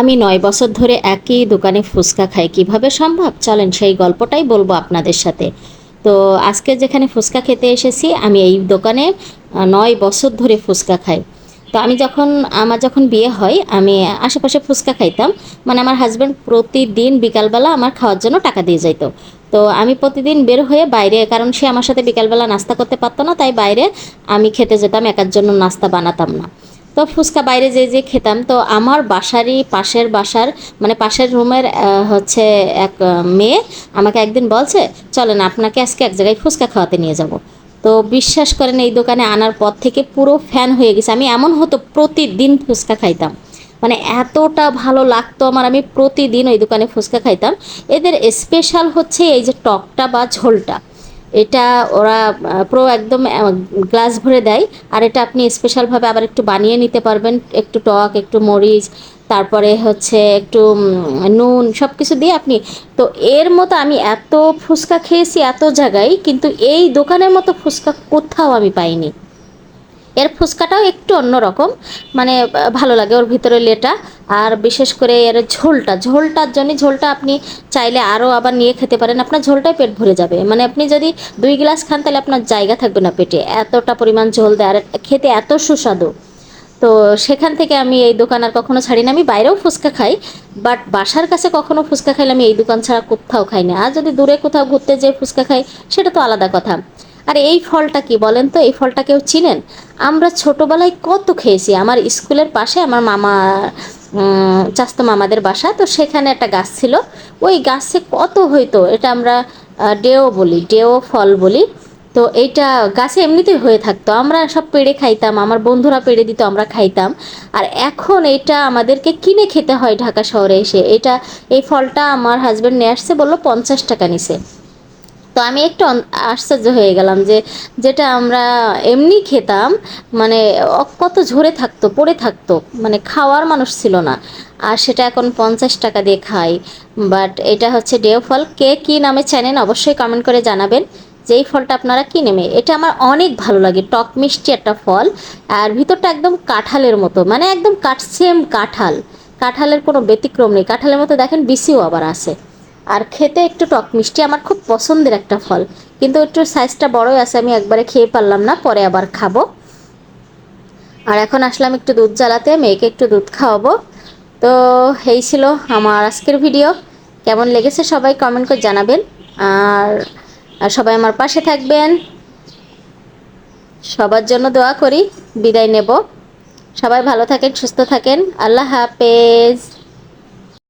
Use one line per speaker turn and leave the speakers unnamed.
আমি ৯ বছর ধরে একই দোকানে ফুচকা খাই, কিভাবে সম্ভব? চলেন সেই গল্পটাই বলবো আপনাদের সাথে। তো আজকে যেখানে ফুচকা খেতে এসেছি, আমি এই দোকানে ৯ বছর ধরে ফুচকা খাই। তো আমার যখন বিয়ে হয়, আমি আশেপাশে ফুচকা খাইতাম। মানে আমার হাজব্যান্ড প্রতিদিন বিকালবেলা আমার খাওয়ার জন্য টাকা দিয়ে যাইত। তো আমি প্রতিদিন বের হয়ে বাইরে, কারণ সে আমার সাথে বিকালবেলা নাস্তা করতে পারতো না, তাই বাইরে আমি খেতে যেতাম, একার জন্য নাস্তা বানাতাম না। তো ফুচকা বাইরে যে খেতাম, তো আমার বাসারই পাশের বাসার, মানে পাশের রুমের হচ্ছে এক মেয়ে আমাকে একদিন বলছে, চলেন আপনাকে আজকে এক জায়গায় ফুচকা খাওয়াতে নিয়ে যাব। তো বিশ্বাস করেন, এই দোকানে আনার পর থেকে পুরো ফ্যান হয়ে গেছে। আমি এমন হতো প্রতিদিন ফুচকা খাইতাম, মানে এতটা ভালো লাগতো আমার, আমি প্রতিদিন ওই দোকানে ফুচকা খাইতাম। এদের স্পেশাল হচ্ছে এই যে টকটা বা ঝোলটা, এটা ওরা পুরো একদম গ্লাস ভরে দেয়। আর এটা আপনি স্পেশালভাবে আবার একটু বানিয়ে নিতে পারবেন, একটু টক, একটু মরিচ, তারপরে হচ্ছে একটু নুন, সব কিছু দিয়ে আপনি। তো এর মতো আমি এত ফুচকা খেয়েছি এত জায়গায়, কিন্তু এই দোকানের মতো ফুচকা কোথাও আমি পাইনি। এর ফুচকাটাও একটু অন্যরকম, মানে ভালো লাগে ওর ভিতরে লেটা। আর বিশেষ করে এর ঝোলটার জন্য, ঝোলটা আপনি চাইলে আরও আবার নিয়ে খেতে পারেন, আপনার ঝোলটাই পেট ভরে যাবে। মানে আপনি যদি 2 গ্লাস খান তাহলে আপনার জায়গা থাকবে না পেটে, এতটা পরিমাণ ঝোল দেয়, আর খেতে এত সুস্বাদু। তো সেখান থেকে আমি এই দোকান আর কখনো ছাড়ি না। আমি বাইরেও ফুচকা খাই, বাট বাসার কাছে কখনো ফুচকা খাইলে আমি এই দোকান ছাড়া কোথাও খাই না। আর যদি দূরে কোথাও ঘুরতে যেয়ে ফুচকা খাই, সেটা তো আলাদা কথা। আর এই ফলটা কি বলেন তো, এই ফলটা কেউ চিনেন? আমরা ছোটোবেলায় কত খেয়েছি। আমার স্কুলের পাশে আমার মামা, চাস্তো মামাদের বাসা, তো সেখানে একটা গাছ ছিল। ওই গাছে কত হইতো, এটা আমরা ডেও বলি, ডেও ফল বলি। তো এইটা গাছে এমনিতেই হয়ে থাকতো, আমরা সব পেড়ে খাইতাম, আমার বন্ধুরা পেড়ে দিত, আমরা খাইতাম। আর এখন এইটা আমাদেরকে কিনে খেতে হয় ঢাকা শহরে এসে। এই ফলটা আমার হাজব্যান্ড নিয়ে আসছে, বললো 50 টাকা নিছে। তো আমি একটু আশ্চর্য হয়ে গেলাম যে যেটা আমরা এমনি খেতাম, মানে কত ঝরে থাকতো, পড়ে থাকতো, মানে খাওয়ার মানুষ ছিল না। আর সেটা এখন 50 টাকা দিয়ে খাই। বাট এটা হচ্ছে ডেও ফল। কে কী নামে চেনেন অবশ্যই কমেন্ট করে জানাবেন যে এই ফলটা আপনারা কী নেমে। এটা আমার অনেক ভালো লাগে, টক মিষ্টি একটা ফল। আর ভিতরটা একদম কাঁঠালের মতো, মানে একদম সেম কাঁঠাল। কাঁঠালের কোনো ব্যতিক্রম নেই, কাঁঠালের মতো দেখেন বিচিও আবার আছে। আর খেতে একটু টক মিষ্টি, আমার খুব পছন্দের একটা ফল। কিন্তু একটু সাইজটা বড়ই আছে, আমি একবারে খেয়ে পারলাম না, পরে আবার খাবো। আর এখন আসলাম একটু দুধ জ্বালাতে, মেয়েকে একটু দুধ খাওয়াবো। তো এই ছিল আমার আজকের ভিডিও। কেমন লেগেছে সবাই কমেন্ট করে জানাবেন। আর আর সবাই আমার পাশে থাকবেন, সবার জন্য দোয়া করি। বিদায় নেব। সবাই ভালো থাকেন, সুস্থ থাকেন। আল্লাহ হাফেজ।